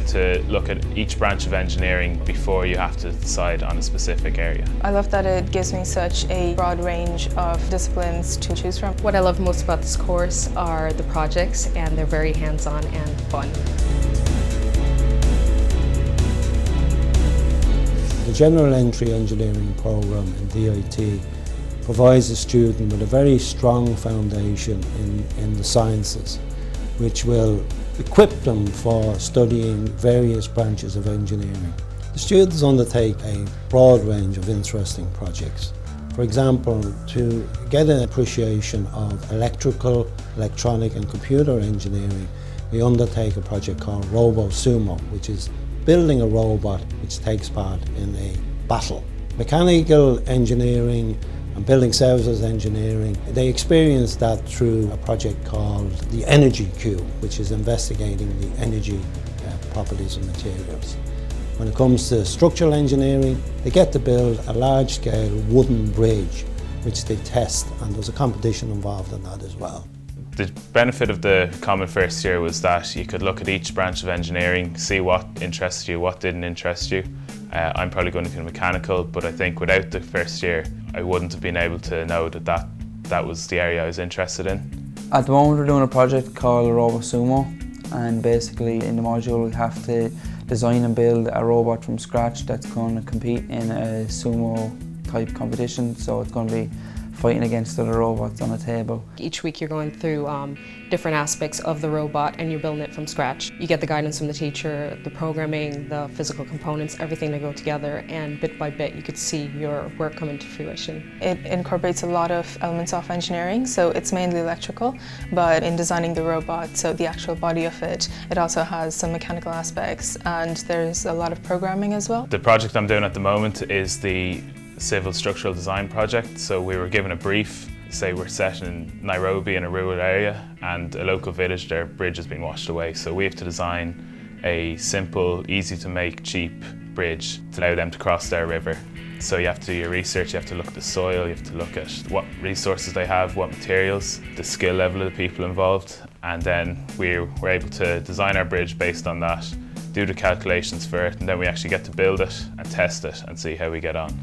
good to look at each branch of engineering before you have to decide on a specific area. I love that it gives me such a broad range of disciplines to choose from. What I love most about this course are the projects, and they're very hands-on and fun. The General Entry Engineering programme in DIT provides the student with a very strong foundation in the sciences, which will equip them for studying various branches of engineering. The students undertake a broad range of interesting projects. For example, to get an appreciation of electrical, electronic and computer engineering, we undertake a project called RoboSumo, which is building a robot which takes part in a battle. Mechanical engineering and building services engineering, they experience that through a project called the Energy Cube, which is investigating the energy properties of materials. When it comes to structural engineering, they get to build a large-scale wooden bridge, which they test, and there's a competition involved in that as well. The benefit of the common first year was that you could look at each branch of engineering, see what interested you, what didn't interest you. I'm probably going to be mechanical, but I think without the first year, I wouldn't have been able to know that was the area I was interested in. At the moment we're doing a project called RoboSumo, and basically in the module we have to design and build a robot from scratch that's going to compete in a sumo type competition, so it's going to be fighting against other robots on a table. Each week you're going through different aspects of the robot and you're building it from scratch. You get the guidance from the teacher, the programming, the physical components, everything to go together, and bit by bit you could see your work come into fruition. It incorporates a lot of elements of engineering, so it's mainly electrical, but in designing the robot, so the actual body of it, it also has some mechanical aspects, and there's a lot of programming as well. The project I'm doing at the moment is the civil structural design project. So we were given a brief, say we're set in Nairobi in a rural area and a local village, their bridge has been washed away. So we have to design a simple, easy to make, cheap bridge to allow them to cross their river. So you have to do your research, you have to look at the soil, you have to look at what resources they have, what materials, the skill level of the people involved, and then we were able to design our bridge based on that, do the calculations for it, and then we actually get to build it and test it and see how we get on.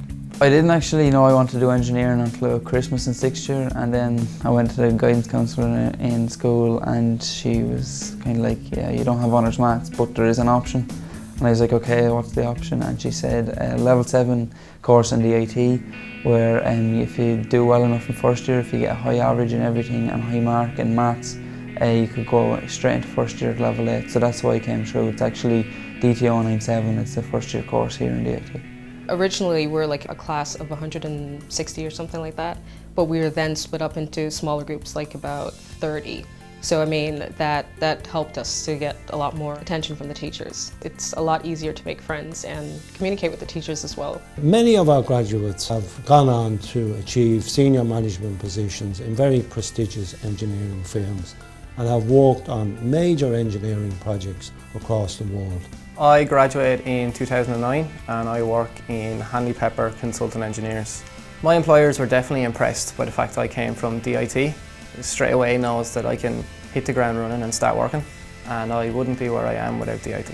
I didn't actually know I wanted to do engineering until Christmas in 6th year, and then I went to the guidance counsellor in school and she was kind of like, yeah, you don't have honours maths, but there is an option. And I was like, okay, what's the option? And she said a level 7 course in DIT, where if you do well enough in first year, if you get a high average in everything and high mark in maths, you could go straight into first year at level 8. So that's why I came through. It's actually DIT 097, it's the first year course here in DIT. Originally we were like a class of 160 or something like that, but we were then split up into smaller groups, like about 30. So I mean, that helped us to get a lot more attention from the teachers. It's a lot easier to make friends and communicate with the teachers as well. Many of our graduates have gone on to achieve senior management positions in very prestigious engineering firms and have worked on major engineering projects across the world. I graduated in 2009 and I work in Hanley Pepper Consultant Engineers. My employers were definitely impressed by the fact that I came from DIT. Straight away knows that I can hit the ground running and start working, and I wouldn't be where I am without DIT.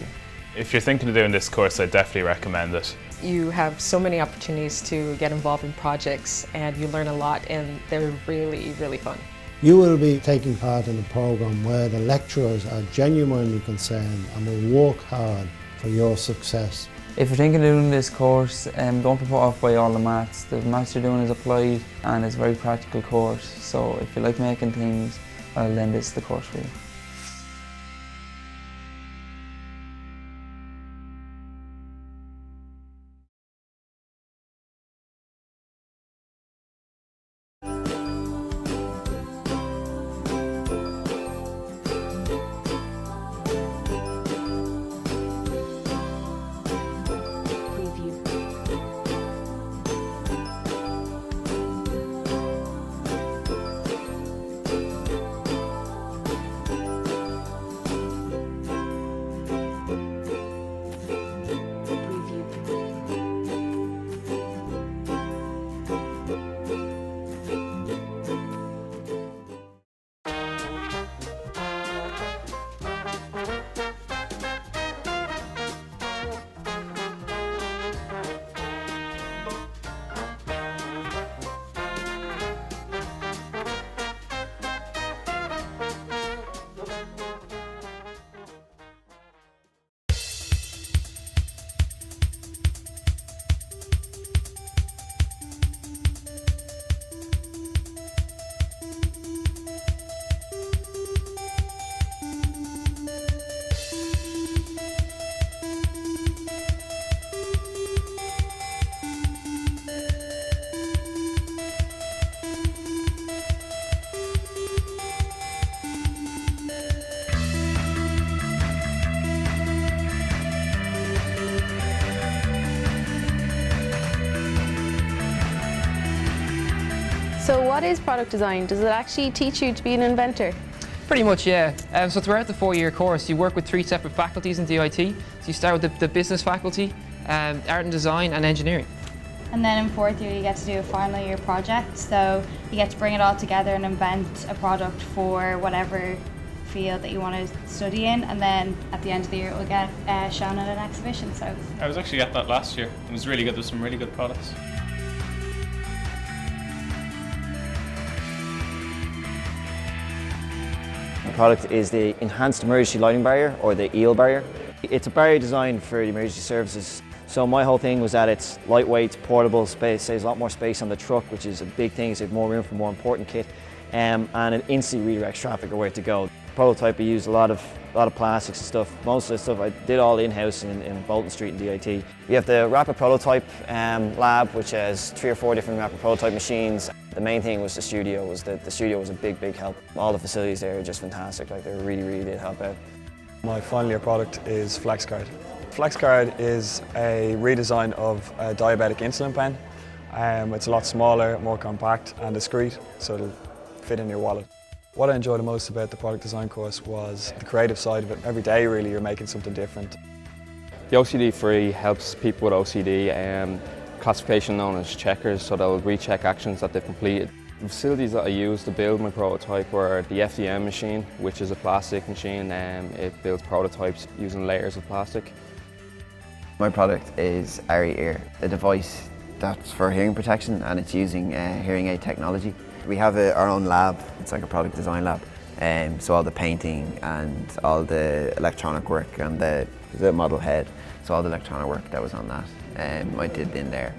If you're thinking of doing this course, I definitely recommend it. You have so many opportunities to get involved in projects and you learn a lot, and they're really, really fun. You will be taking part in a programme where the lecturers are genuinely concerned and will work hard for your success. If you're thinking of doing this course, don't be put off by all the maths. The maths you're doing is applied and it's a very practical course, so if you like making things, well then this is the course for you. what is product design? Does it actually teach you to be an inventor? Pretty much, yeah. So throughout the 4-year course, you work with 3 separate faculties in DIT. So you start with the business faculty, art and design, and engineering. And then in 4th year you get to do a final year project, so you get to bring it all together and invent a product for whatever field that you want to study in, and then at the end of the year it will get shown at an exhibition. So I was actually at that last year. It was really good. There was some really good products. The product is the Enhanced Emergency Lighting Barrier, or the EEL barrier. It's a barrier designed for the emergency services. So my whole thing was that it's lightweight, portable, space, saves a lot more space on the truck, which is a big thing, so you have more room for more important kit, and it instantly redirects traffic or where to go. Prototype, I used a lot of plastics and stuff. Most of the stuff I did all in-house in Bolton Street in DIT. We have the rapid prototype lab, which has 3 or 4 different rapid prototype machines. The main thing was the studio. The studio was a big help. All the facilities there are just fantastic. Like, they really did help out. My final year product is FlexCard. FlexCard is a redesign of a diabetic insulin pen. It's a lot smaller, more compact and discreet, so it'll fit in your wallet. What I enjoyed the most about the product design course was the creative side of it. Every day really you're making something different. The OCD-free helps people with OCD, classification known as checkers, so they'll recheck actions that they've completed. The facilities that I used to build my prototype were the FDM machine, which is a plastic machine, and it builds prototypes using layers of plastic. My product is ARI-Ear, a device that's for hearing protection, and it's using hearing aid technology. We have our own lab. It's like a product design lab, so all the painting and all the electronic work and the model head, so all the electronic work that was on that, I did in there.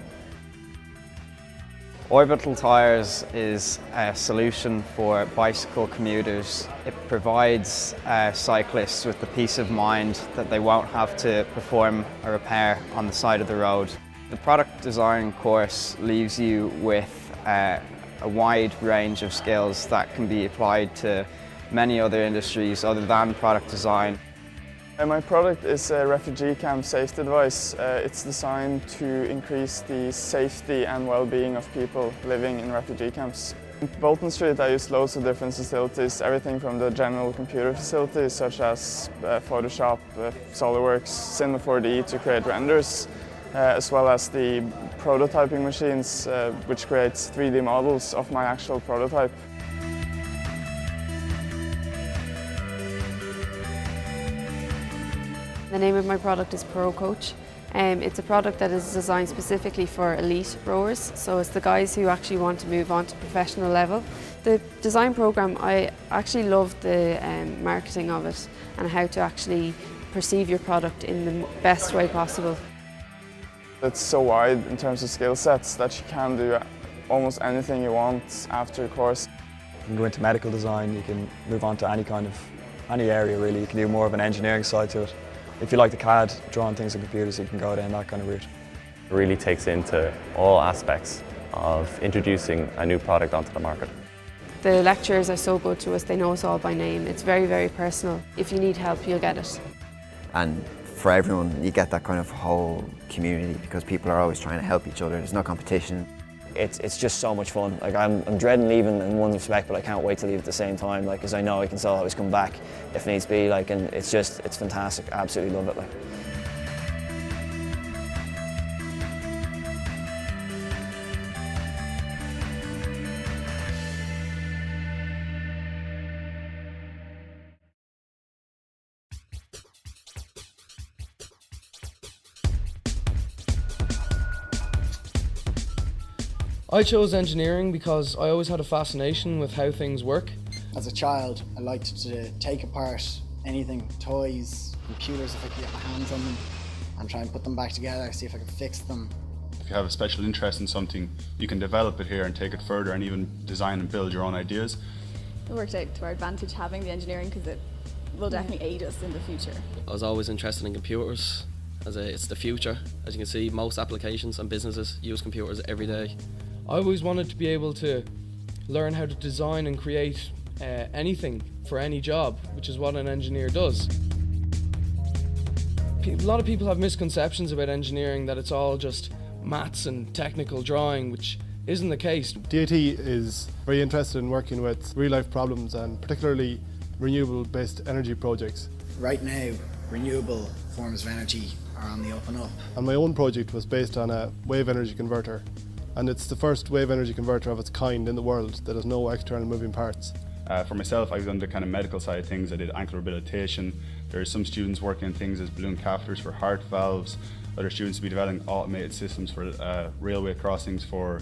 Orbital Tyres is a solution for bicycle commuters. It provides cyclists with the peace of mind that they won't have to perform a repair on the side of the road. The product design course leaves you with a wide range of skills that can be applied to many other industries other than product design. My product is a refugee camp safety device. It's designed to increase the safety and well-being of people living in refugee camps. In Bolton Street I used loads of different facilities, everything from the general computer facilities such as Photoshop, SolidWorks, Cinema 4D to create renders, as well as the prototyping machines, which creates 3D models of my actual prototype. The name of my product is Pro Coach. It's a product that is designed specifically for elite rowers, so it's the guys who actually want to move on to professional level. The design program, I actually love the marketing of it and how to actually perceive your product in the best way possible. It's so wide in terms of skill sets that you can do almost anything you want after the course. You can go into medical design, you can move on to any area really. You can do more of an engineering side to it. If you like the CAD, drawing things on computers, you can go down that kind of route. It really takes into all aspects of introducing a new product onto the market. The lecturers are so good to us, they know us all by name. It's very personal. If you need help, you'll get it. And for everyone, you get that kind of whole community because people are always trying to help each other. There's no competition. It's just so much fun. Like, I'm dreading leaving in one respect, but I can't wait to leave at the same time, like, because I know I can still always come back if needs be, like, and it's fantastic. I absolutely love it. Like. I chose engineering because I always had a fascination with how things work. As a child, I liked to take apart anything, toys, computers, if I could get my hands on them, and try and put them back together, see if I could fix them. If you have a special interest in something, you can develop it here and take it further and even design and build your own ideas. It worked out to our advantage having the engineering because it will definitely aid us in the future. I was always interested in computers, as it's the future. As you can see, most applications and businesses use computers every day. I always wanted to be able to learn how to design and create anything for any job, which is what an engineer does. A lot of people have misconceptions about engineering, that it's all just maths and technical drawing, which isn't the case. DIT is very interested in working with real-life problems and particularly renewable-based energy projects. Right now, renewable forms of energy are on the up and up. And my own project was based on a wave energy converter, and it's the first wave energy converter of its kind in the world that has no external moving parts. For myself, I've done the kind of medical side of things. I did ankle rehabilitation. There are some students working on things as balloon catheters for heart valves. Other students will be developing automated systems for railway crossings for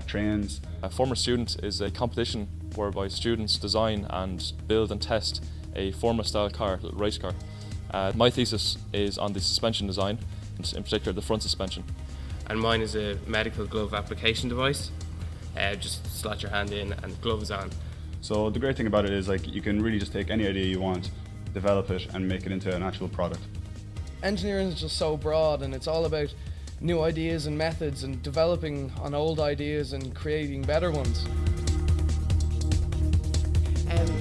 trains. A former student is a competition whereby students design and build and test a Formula-style car, a little race car. My thesis is on the suspension design, and in particular the front suspension. And mine is a medical glove application device. Just slot your hand in and gloves on. So the great thing about it is you can really just take any idea you want, develop it and make it into an actual product. Engineering is just so broad, and it's all about new ideas and methods and developing on old ideas and creating better ones.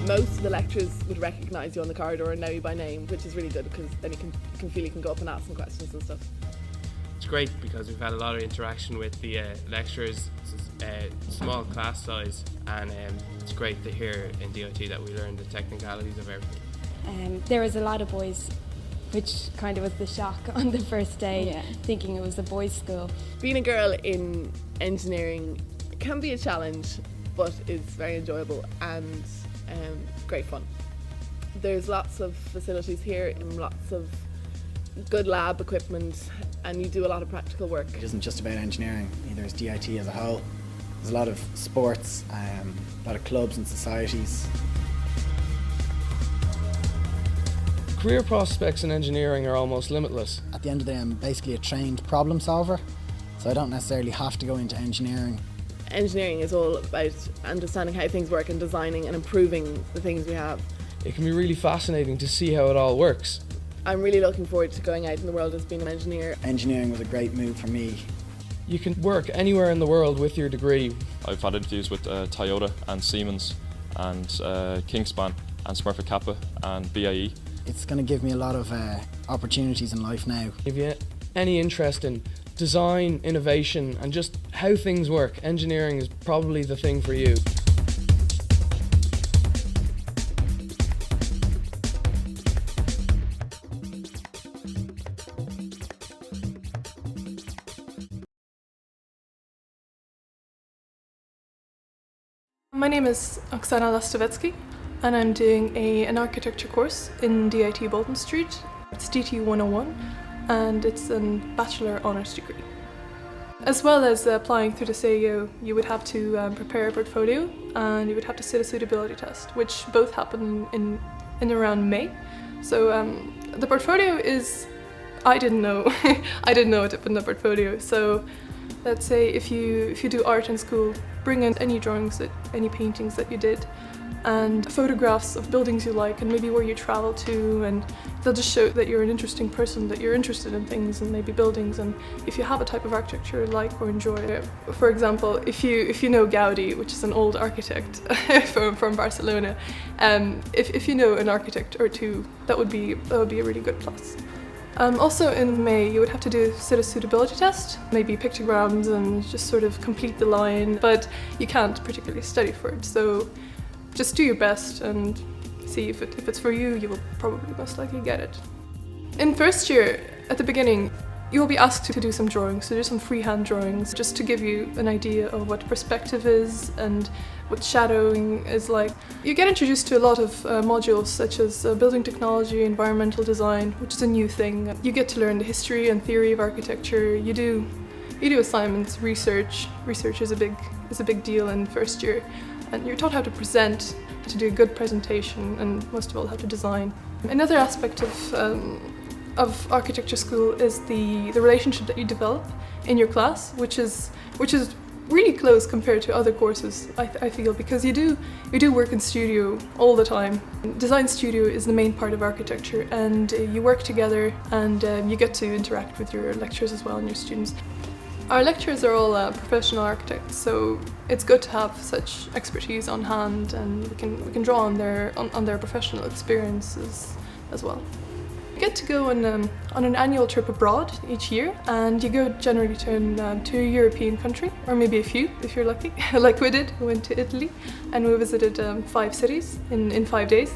Most of the lecturers would recognise you on the corridor and know you by name, which is really good because then you can feel you can go up and ask them questions and stuff. It's great because we've had a lot of interaction with the lecturers. It's a small class size, and it's great to hear in DIT that we learn the technicalities of everything. There was a lot of boys, which kind of was the shock on the first day, thinking it was a boys' school. Being a girl in engineering can be a challenge, but it's very enjoyable and great fun. There's lots of facilities here and lots of good lab equipment, and you do a lot of practical work. It isn't just about engineering, either is DIT as a whole. There's a lot of sports, a lot of clubs and societies. Career prospects in engineering are almost limitless. At the end of the day, I'm basically a trained problem solver, so I don't necessarily have to go into engineering. Engineering is all about understanding how things work and designing and improving the things we have. It can be really fascinating to see how it all works. I'm really looking forward to going out in the world as being an engineer. Engineering was a great move for me. You can work anywhere in the world with your degree. I've had interviews with Toyota and Siemens and Kingspan and Smurfit Kappa and BAE. It's going to give me a lot of opportunities in life now. If you have any interest in design, innovation and just how things work, engineering is probably the thing for you. My name is Oksana Lastovetsky, and I'm doing an architecture course in DIT Bolton Street. It's DT 101, and it's a bachelor honours degree. As well as applying through the CAO, you would have to prepare a portfolio, and you would have to sit a suitability test, which both happen in around May. So the portfolio is, I didn't know what to put in the portfolio. So let's say if you do art in school, bring in any drawings, any paintings that you did, and photographs of buildings you like and maybe where you travel to, and they'll just show that you're an interesting person, that you're interested in things and maybe buildings, and if you have a type of architecture you like or enjoy. For example, if you know Gaudi, which is an old architect from Barcelona, if you know an architect or two, that would be a really good plus. Also in May you would have to sit a suitability test, maybe pictograms and just sort of complete the line, but you can't particularly study for it, so just do your best and see if it's for you, you will probably most likely get it. In first year, at the beginning, you will be asked to do some drawings, so do some freehand drawings, just to give you an idea of what perspective is and what shadowing is like. You get introduced to a lot of modules such as building technology, environmental design, which is a new thing. You get to learn the history and theory of architecture. You do assignments, research. Research is a big deal in first year. And you're taught how to present, how to do a good presentation, and most of all how to design. Another aspect of architecture school is the relationship that you develop in your class, which is really close compared to other courses, I feel, because you do work in studio all the time. Design studio is the main part of architecture, and you work together, and you get to interact with your lecturers as well and your students. Our lecturers are all professional architects, so it's good to have such expertise on hand, and we can draw on their professional experiences as well. You get to go on an annual trip abroad each year, and you go generally to a European country, or maybe a few if you're lucky, like we did. We went to Italy and we visited 5 cities in 5 days.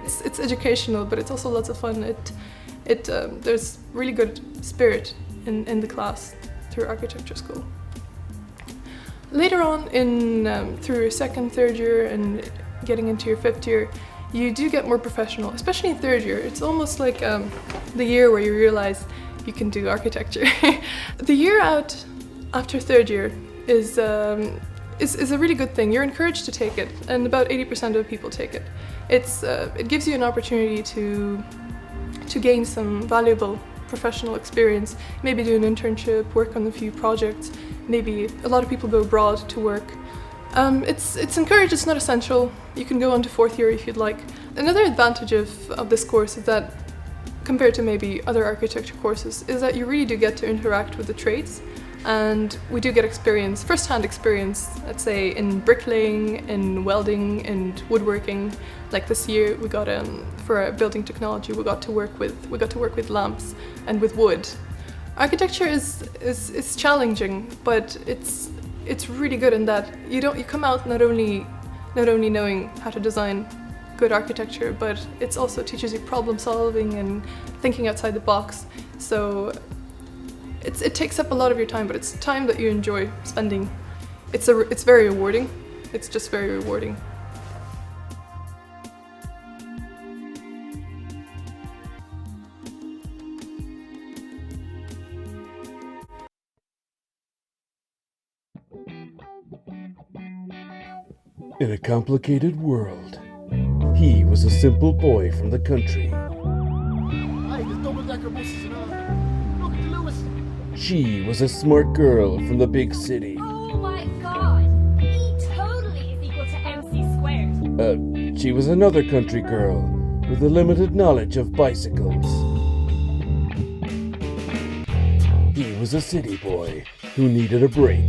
It's educational, but it's also lots of fun. There's really good spirit in the class through architecture school. Later on through your 2nd, 3rd year and getting into your 5th year, you do get more professional, especially in 3rd year. It's almost like the year where you realize you can do architecture. The year out after 3rd year is a really good thing. You're encouraged to take it, and about 80% of people take it. It gives you an opportunity to gain some valuable professional experience, maybe do an internship, work on a few projects, maybe a lot of people go abroad to work. It's encouraged, it's not essential. You can go on to 4th year if you'd like. Another advantage of this course is that, compared to maybe other architecture courses, is that you really do get to interact with the trades. And we do get experience, first-hand experience, let's say in bricklaying, in welding, and woodworking. Like this year, we got for building technology, we got to work with lamps and with wood. Architecture is challenging, but it's really good in that you come out not only knowing how to design good architecture, but it also teaches you problem solving and thinking outside the box. So it takes up a lot of your time, but it's time that you enjoy spending. It's very rewarding. It's just very rewarding. In a complicated world, he was a simple boy from the country. Hey, there's double-decker buses and all. Look at the Lewis. She was a smart girl from the big city. Oh my god! E totally is equal to MC squared. She was another country girl with a limited knowledge of bicycles. He was a city boy who needed a break.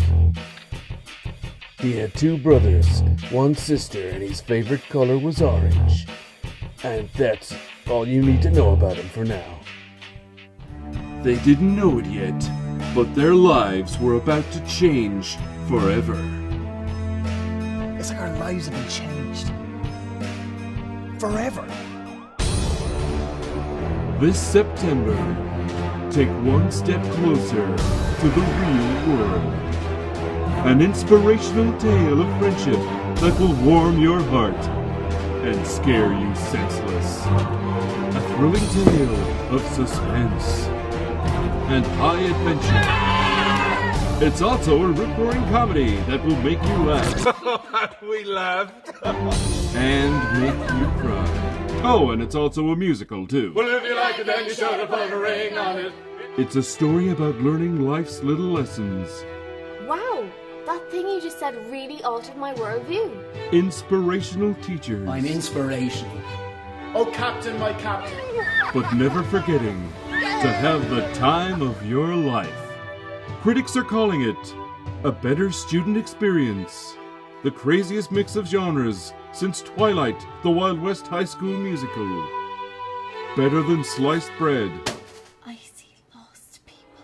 He had 2 brothers, 1 sister, and his favorite color was orange. And that's all you need to know about him for now. They didn't know it yet, but their lives were about to change forever. It's like our lives have been changed. Forever. This September, take 1 step closer to the real world. An inspirational tale of friendship that will warm your heart and scare you senseless. A thrilling tale of suspense and high adventure. It's also a rip-roaring comedy that will make you laugh. We laughed. And make you cry. Oh, and it's also a musical, too. Well, if you like it, then you should have put a ring on it. It's a story about learning life's little lessons. Wow, that thing you just said really altered my worldview. Inspirational teachers. I'm inspirational. Oh, Captain, my Captain. But never forgetting to have the time of your life. Critics are calling it a better student experience. The craziest mix of genres since Twilight, the Wild West High School Musical. Better than sliced bread. I see lost people.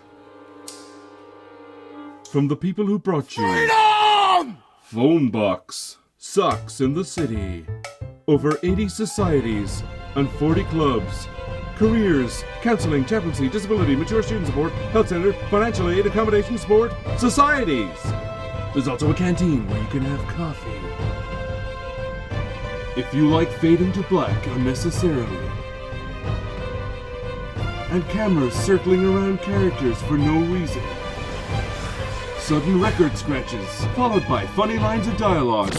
From the people who brought you Freedom! Phone Box, Socks in the City. Over 80 societies and 40 clubs. Careers, counseling, chaplaincy, disability, mature student support, health center, financial aid, accommodation, sport, societies. There's also a canteen where you can have coffee. If you like fading to black unnecessarily, and cameras circling around characters for no reason, sudden record scratches, followed by funny lines of dialogue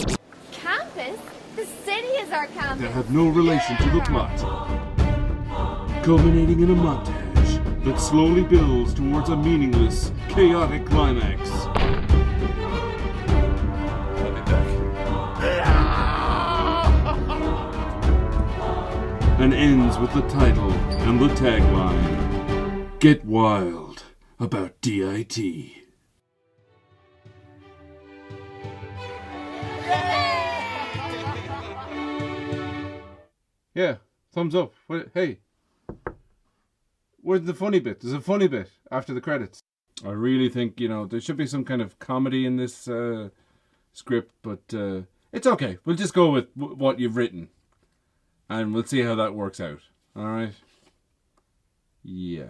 Campus? The city is our campus. that have no relation to the plot, culminating in a montage that slowly builds towards a meaningless, chaotic climax. And ends with the title and the tagline, Get Wild About DIT. Yeah, thumbs up. Hey. Where's the funny bit? There's a funny bit after the credits. I really think, there should be some kind of comedy in this script, but it's okay. We'll just go with what you've written. And we'll see how that works out. Alright? Yeah.